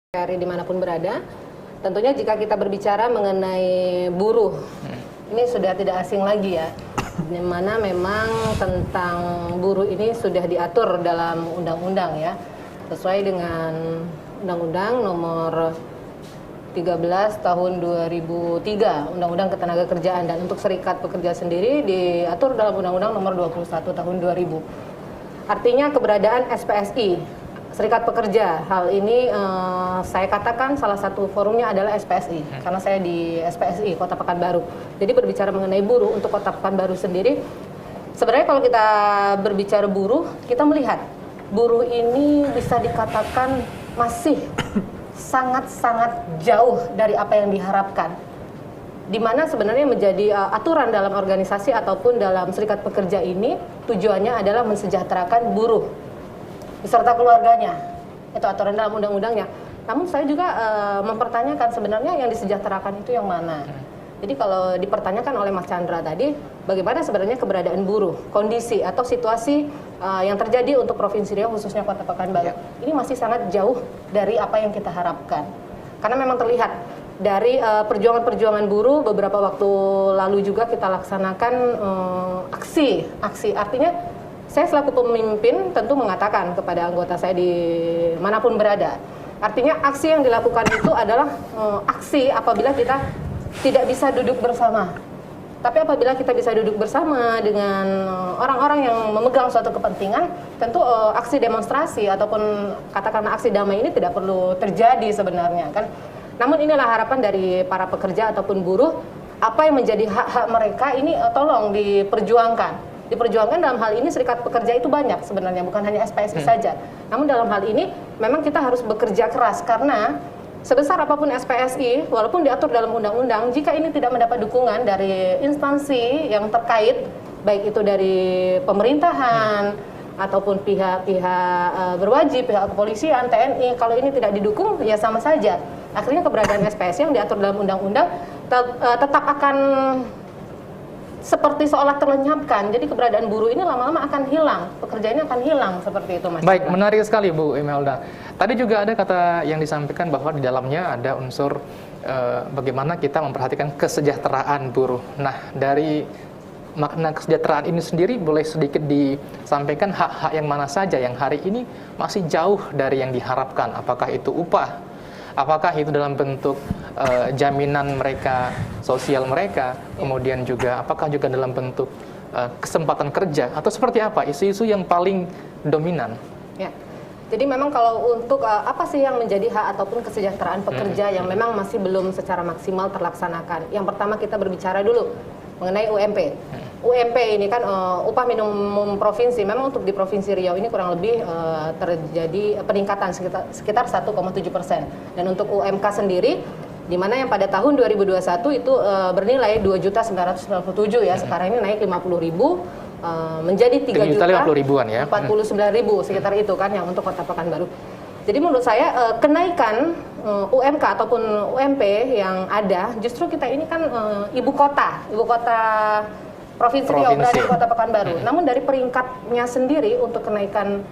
RI dimanapun berada, tentunya jika kita berbicara mengenai buruh, ini sudah tidak asing lagi ya, di mana memang tentang buruh ini sudah diatur dalam undang-undang ya, sesuai dengan Undang-Undang Nomor 13 Tahun 2003, Undang-Undang Ketenagakerjaan, dan untuk serikat pekerja sendiri diatur dalam Undang-Undang Nomor 21 Tahun 2000. Artinya keberadaan SPSI, Serikat Pekerja, hal ini saya katakan salah satu forumnya adalah SPSI, karena saya di SPSI Kota Pekanbaru. Jadi berbicara mengenai buruh untuk Kota Pekanbaru sendiri, sebenarnya kalau kita berbicara buruh, kita melihat buruh ini bisa dikatakan masih sangat-sangat jauh dari apa yang diharapkan. Di mana sebenarnya menjadi aturan dalam organisasi ataupun dalam serikat pekerja ini tujuannya adalah mensejahterakan buruh beserta keluarganya, itu aturan dalam undang-undangnya. Namun saya juga mempertanyakan sebenarnya yang disejahterakan itu yang mana. Jadi kalau dipertanyakan oleh Mas Chandra tadi, bagaimana sebenarnya keberadaan buruh, kondisi atau situasi yang terjadi untuk Provinsi Riau khususnya Kota Pekanbaru, ini masih sangat jauh dari apa yang kita harapkan. Karena memang terlihat dari perjuangan-perjuangan buruh beberapa waktu lalu juga kita laksanakan aksi, artinya saya selaku pemimpin tentu mengatakan kepada anggota saya di manapun berada. Artinya aksi yang dilakukan itu adalah aksi apabila kita tidak bisa duduk bersama. Tapi apabila kita bisa duduk bersama dengan orang-orang yang memegang suatu kepentingan, tentu aksi demonstrasi ataupun katakanlah aksi damai ini tidak perlu terjadi sebenarnya kan. Namun inilah harapan dari para pekerja ataupun buruh, apa yang menjadi hak-hak mereka ini tolong diperjuangkan dalam hal ini serikat pekerja itu banyak sebenarnya, bukan hanya SPSI saja. Namun dalam hal ini memang kita harus bekerja keras karena sebesar apapun SPSI, walaupun diatur dalam undang-undang, jika ini tidak mendapat dukungan dari instansi yang terkait, baik itu dari pemerintahan ataupun pihak-pihak berwajib, pihak kepolisian, TNI, kalau ini tidak didukung ya sama saja. Akhirnya keberadaan SPSI yang diatur dalam undang-undang tetap akan seperti seolah terlenyapkan. Jadi keberadaan buruh ini lama-lama akan hilang, pekerja ini akan hilang seperti itu, Mas. Baik, menarik sekali Bu Imelda. Tadi juga ada kata yang disampaikan bahwa di dalamnya ada unsur bagaimana kita memperhatikan kesejahteraan buruh. Nah, dari makna kesejahteraan ini sendiri boleh sedikit disampaikan hak-hak yang mana saja yang hari ini masih jauh dari yang diharapkan. Apakah itu upah? Apakah itu dalam bentuk jaminan mereka, sosial mereka, kemudian juga apakah juga dalam bentuk kesempatan kerja, atau seperti apa isu-isu yang paling dominan? Ya, jadi memang kalau untuk apa sih yang menjadi hak ataupun kesejahteraan pekerja yang memang masih belum secara maksimal terlaksanakan. Yang pertama kita berbicara dulu mengenai UMP. UMP ini kan upah minimum provinsi, memang untuk di Provinsi Riau ini kurang lebih terjadi peningkatan sekitar 1,7%. Dan untuk UMK sendiri, di mana yang pada tahun 2021 itu bernilai 2.997 ya, sekarang ini naik 50.000 menjadi 3.050.000 sekitar itu kan yang untuk Kota Pekanbaru. Jadi menurut saya kenaikan UMK ataupun UMP yang ada, justru kita ini kan ibu kota Provinsi Riau berada di Kota Pekanbaru. Namun dari peringkatnya sendiri untuk kenaikan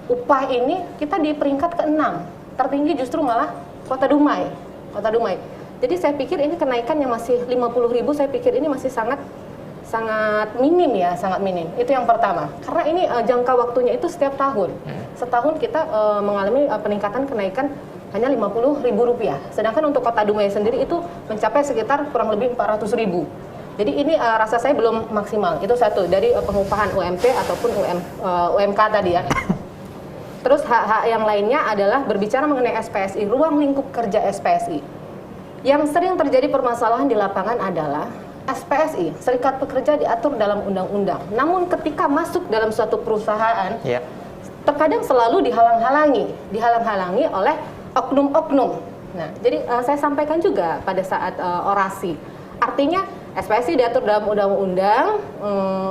upah ini kita di peringkat ke-6. Tertinggi justru malah Kota Dumai. Jadi saya pikir ini kenaikan yang masih 50.000, saya pikir ini masih sangat minim ya, sangat minim. Itu yang pertama. Karena ini jangka waktunya itu setiap tahun. Setahun kita mengalami peningkatan kenaikan hanya Rp50.000. Sedangkan untuk Kota Dumai sendiri itu mencapai sekitar kurang lebih 400.000. Jadi ini rasa saya belum maksimal. Itu satu dari pengupahan UMP ataupun UMK tadi ya. Terus hak-hak yang lainnya adalah berbicara mengenai SPSI, ruang lingkup kerja SPSI. Yang sering terjadi permasalahan di lapangan adalah SPSI, Serikat Pekerja diatur dalam undang-undang. Namun ketika masuk dalam suatu perusahaan, terkadang selalu dihalang-halangi oleh oknum-oknum. Nah, jadi saya sampaikan juga pada saat orasi. Artinya SPSI diatur dalam undang-undang,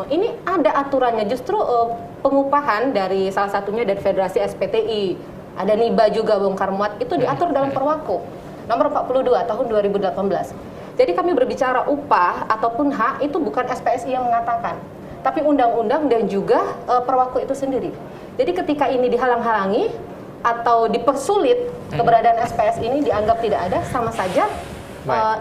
ini ada aturannya, justru pengupahan dari salah satunya dari Federasi SPTI, ada NIBA juga bongkar muat, itu diatur dalam Perwako nomor 42 tahun 2018. Jadi kami berbicara upah ataupun hak itu bukan SPSI yang mengatakan, tapi undang-undang dan juga Perwako itu sendiri. Jadi ketika ini dihalang-halangi atau dipersulit keberadaan SPS ini dianggap tidak ada, sama saja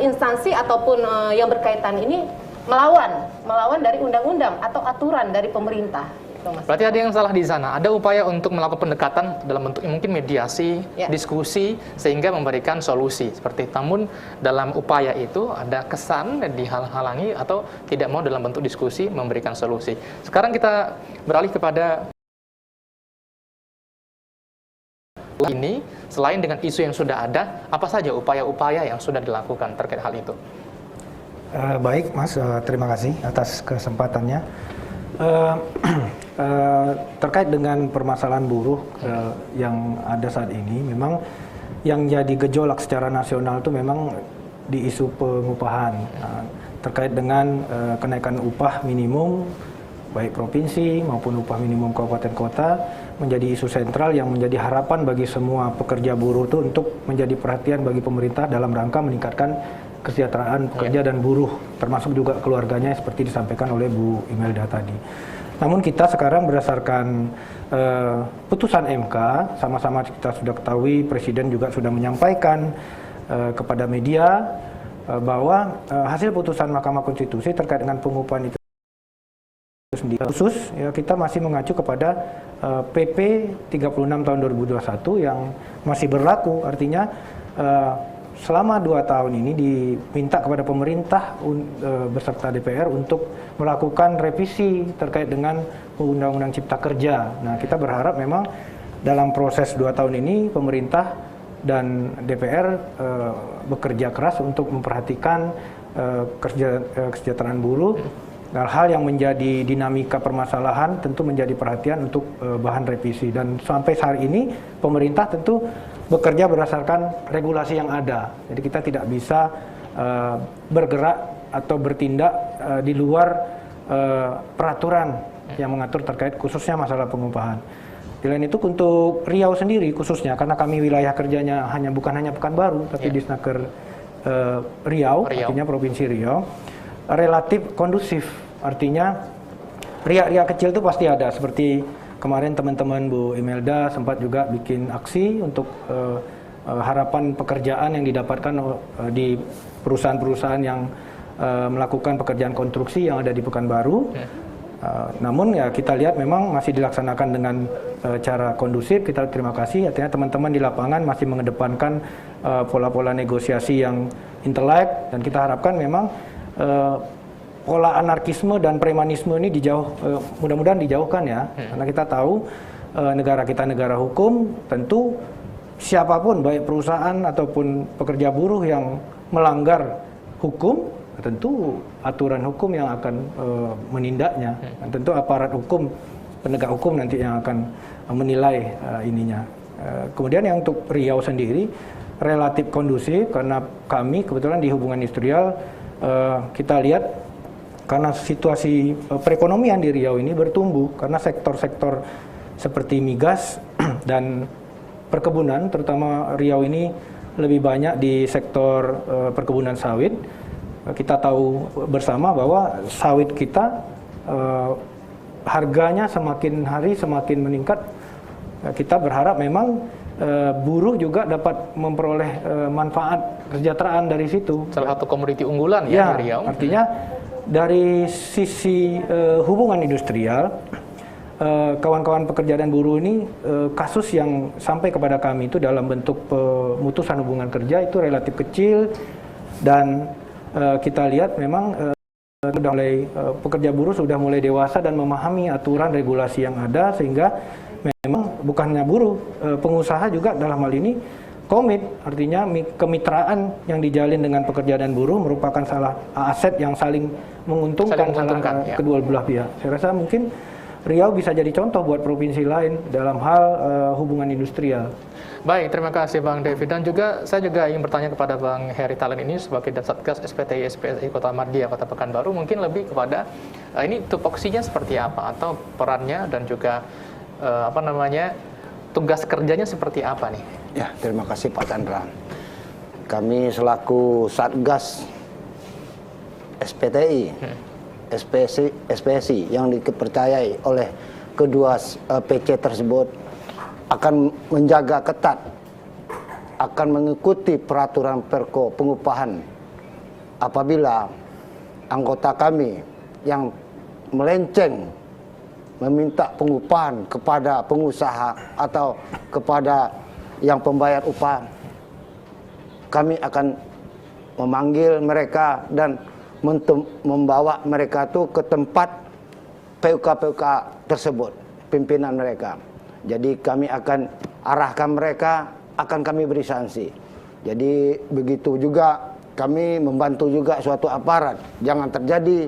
instansi ataupun yang berkaitan ini melawan dari undang-undang atau aturan dari pemerintah. Berarti ada yang salah di sana. Ada upaya untuk melakukan pendekatan dalam bentuk mungkin mediasi, diskusi, sehingga memberikan solusi seperti itu. Namun dalam upaya itu ada kesan dihalang-halangi atau tidak mau dalam bentuk diskusi memberikan solusi. Sekarang kita beralih kepada ini, selain dengan isu yang sudah ada, apa saja upaya-upaya yang sudah dilakukan terkait hal itu? Baik, Mas, terima kasih atas kesempatannya. Terkait dengan permasalahan buruh yang ada saat ini, memang yang jadi gejolak secara nasional itu memang di isu pengupahan terkait dengan kenaikan upah minimum baik provinsi maupun upah minimum kabupaten kota menjadi isu sentral yang menjadi harapan bagi semua pekerja buruh itu untuk menjadi perhatian bagi pemerintah dalam rangka meningkatkan kesejahteraan pekerja dan buruh, termasuk juga keluarganya seperti disampaikan oleh Bu Imelda tadi. Namun kita sekarang berdasarkan putusan MK, sama-sama kita sudah ketahui, Presiden juga sudah menyampaikan kepada media bahwa hasil putusan Mahkamah Konstitusi terkait dengan pengupahan itu sendiri khusus, ya, kita masih mengacu kepada PP 36 tahun 2021 yang masih berlaku, artinya selama 2 tahun ini diminta kepada pemerintah beserta DPR untuk melakukan revisi terkait dengan Undang-Undang Cipta Kerja. Nah, kita berharap memang dalam proses 2 tahun ini pemerintah dan DPR bekerja keras untuk memperhatikan kesejahteraan buruh. Hal yang menjadi dinamika permasalahan tentu menjadi perhatian untuk bahan revisi. Dan sampai hari ini pemerintah tentu bekerja berdasarkan regulasi yang ada. Jadi kita tidak bisa bergerak atau bertindak di luar peraturan yang mengatur terkait khususnya masalah pengupahan. Di lain itu untuk Riau sendiri khususnya, karena kami wilayah kerjanya bukan hanya Pekanbaru, tapi di Snaker Riau, artinya Provinsi Riau, relatif kondusif. Artinya riak-riak kecil itu pasti ada, seperti kemarin teman-teman Bu Imelda sempat juga bikin aksi untuk harapan pekerjaan yang didapatkan di perusahaan-perusahaan yang melakukan pekerjaan konstruksi yang ada di Pekanbaru. Namun ya kita lihat memang masih dilaksanakan dengan cara kondusif. Kita terima kasih, artinya teman-teman di lapangan masih mengedepankan pola-pola negosiasi yang intelek, dan kita harapkan memang pola anarkisme dan premanisme ini mudah-mudahan dijauhkan ya, karena kita tahu negara kita negara hukum, tentu siapapun baik perusahaan ataupun pekerja buruh yang melanggar hukum, tentu aturan hukum yang akan menindaknya, dan tentu aparat hukum, penegak hukum nanti yang akan menilai ininya. Kemudian yang untuk Riau sendiri relatif kondusif, karena kami kebetulan di hubungan industrial kita lihat karena situasi perekonomian di Riau ini bertumbuh, karena sektor-sektor seperti migas dan perkebunan, terutama Riau ini lebih banyak di sektor perkebunan sawit. Kita tahu bersama bahwa sawit kita harganya semakin hari semakin meningkat. Kita berharap memang buruh juga dapat memperoleh manfaat kesejahteraan dari situ. Salah satu komoditi unggulan ya di Riau. Artinya dari sisi hubungan industrial, kawan-kawan pekerja dan buruh ini kasus yang sampai kepada kami itu dalam bentuk pemutusan hubungan kerja itu relatif kecil, dan kita lihat memang pekerja buruh sudah mulai dewasa dan memahami aturan regulasi yang ada, sehingga memang bukannya buruh, pengusaha juga dalam hal ini komit, artinya kemitraan yang dijalin dengan pekerja dan buruh merupakan salah aset yang saling menguntungkan kedua belah pihak. Saya rasa mungkin Riau bisa jadi contoh buat provinsi lain dalam hal hubungan industrial. Baik, terima kasih Bang David. Dan juga saya juga ingin bertanya kepada Bang Heri Talen ini sebagai Datsatgas SPTI SPSI Kota Madia Kota Pekanbaru, mungkin lebih kepada ini tupoksinya seperti apa atau perannya, dan juga tugas kerjanya seperti apa nih? Ya, terima kasih Pak Chandra. Kami selaku Satgas SPTI, SPSI yang dipercayai oleh kedua PC tersebut, akan menjaga ketat, akan mengikuti peraturan Perko pengupahan apabila anggota kami yang melenceng meminta pengupahan kepada pengusaha atau kepada yang pembayar upah, kami akan memanggil mereka dan membawa mereka tuh ke tempat PUK-PUK tersebut, pimpinan mereka. Jadi kami akan arahkan mereka, akan kami beri sanksi. Jadi begitu juga kami membantu juga suatu aparat, jangan terjadi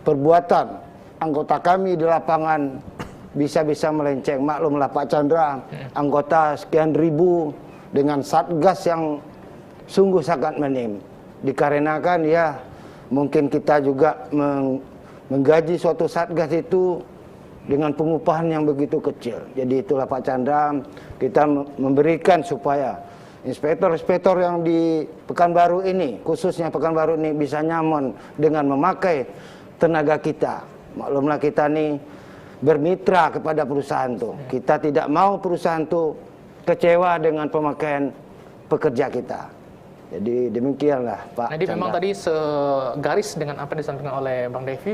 perbuatan anggota kami di lapangan bisa-bisa melenceng. Maklumlah Pak Chandra, anggota sekian ribu dengan satgas yang sungguh sangat minim. Dikarenakan ya mungkin kita juga menggaji suatu satgas itu dengan pengupahan yang begitu kecil. Jadi itulah Pak Chandra, kita memberikan supaya inspektor-inspektor yang di Pekanbaru ini, khususnya Pekanbaru ini bisa nyaman dengan memakai tenaga kita. Maklumlah kita nih bermitra kepada perusahaan tuh. Kita tidak mau perusahaan tuh kecewa dengan pemakaian pekerja kita. Jadi demikianlah Pak. Jadi memang tadi segaris dengan apa yang disampaikan oleh Bang Devi.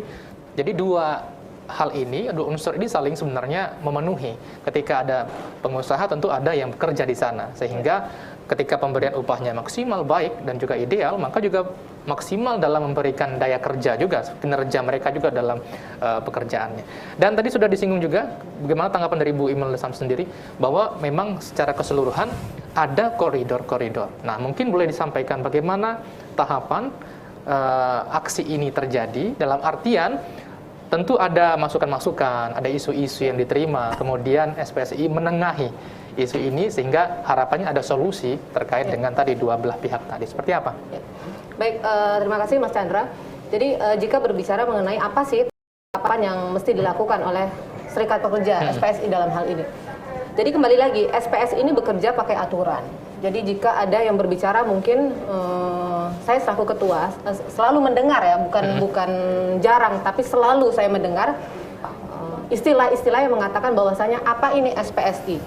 Jadi dua hal ini, dua unsur ini saling sebenarnya memenuhi. Ketika ada pengusaha tentu ada yang bekerja di sana, sehingga ketika pemberian upahnya maksimal, baik dan juga ideal, maka juga maksimal dalam memberikan daya kerja juga, kinerja mereka juga dalam pekerjaannya. Dan tadi sudah disinggung juga bagaimana tanggapan dari Bu Imelda Sam sendiri bahwa memang secara keseluruhan ada koridor-koridor. Nah, mungkin boleh disampaikan bagaimana tahapan aksi ini terjadi, dalam artian tentu ada masukan-masukan, ada isu-isu yang diterima, kemudian SPSI menengahi isu ini sehingga harapannya ada solusi terkait dengan tadi dua belah pihak tadi. Seperti apa? Baik, terima kasih Mas Chandra. Jadi jika berbicara mengenai apa sih tahapan yang mesti dilakukan oleh Serikat Pekerja SPSI dalam hal ini. Jadi kembali lagi, SPS ini bekerja pakai aturan. Jadi jika ada yang berbicara mungkin saya selaku ketua selalu mendengar ya, bukan jarang, tapi selalu saya mendengar istilah-istilah yang mengatakan bahwasanya apa ini SPSI.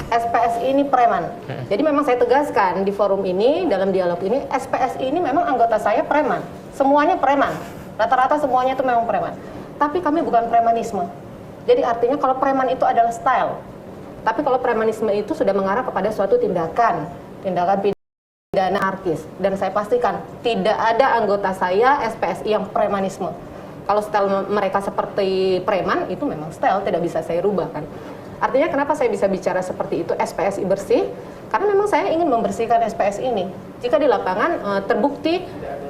SPSI ini preman. Jadi memang saya tegaskan di forum ini, dalam dialog ini, SPSI ini memang anggota saya preman. Semuanya preman. Rata-rata semuanya itu memang preman. Tapi kami bukan premanisme. Jadi artinya kalau preman itu adalah style. Tapi kalau premanisme itu sudah mengarah kepada suatu tindakan pidana anarkis. Dan saya pastikan tidak ada anggota saya SPSI yang premanisme. Kalau style mereka seperti preman, itu memang style, tidak bisa saya rubah kan. Artinya kenapa saya bisa bicara seperti itu, SPSI bersih? Karena memang saya ingin membersihkan SPSI ini. Jika di lapangan terbukti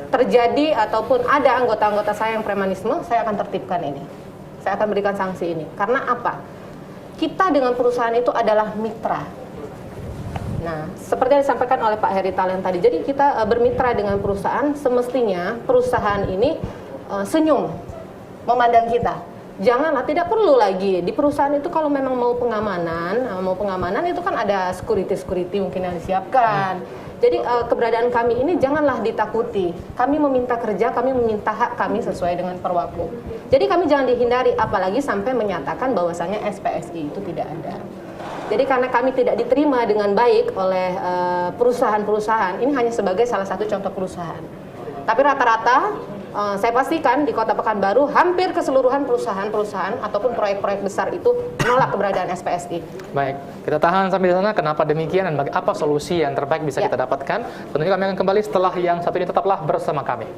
terjadi ataupun ada anggota-anggota saya yang premanisme, saya akan tertibkan ini. Saya akan berikan sanksi ini. Karena apa? Kita dengan perusahaan itu adalah mitra. Nah, seperti yang disampaikan oleh Pak Heri Talen tadi, jadi kita bermitra dengan perusahaan, semestinya perusahaan ini senyum memandang kita. Janganlah, tidak perlu lagi di perusahaan itu kalau memang mau pengamanan itu kan ada security mungkin yang disiapkan. Jadi keberadaan kami ini janganlah ditakuti. Kami meminta kerja, kami meminta hak kami sesuai dengan Perwaklu. Jadi kami jangan dihindari, apalagi sampai menyatakan bahwasanya SPSI itu tidak ada. Jadi karena kami tidak diterima dengan baik oleh perusahaan-perusahaan, ini hanya sebagai salah satu contoh perusahaan. Tapi rata-rata saya pastikan di Kota Pekanbaru hampir keseluruhan perusahaan-perusahaan ataupun proyek-proyek besar itu menolak keberadaan SPSI. Baik, kita tahan sampai di sana. Kenapa demikian dan apa solusi yang terbaik bisa kita dapatkan? Tentunya kami akan kembali setelah yang satu ini. Tetaplah bersama kami.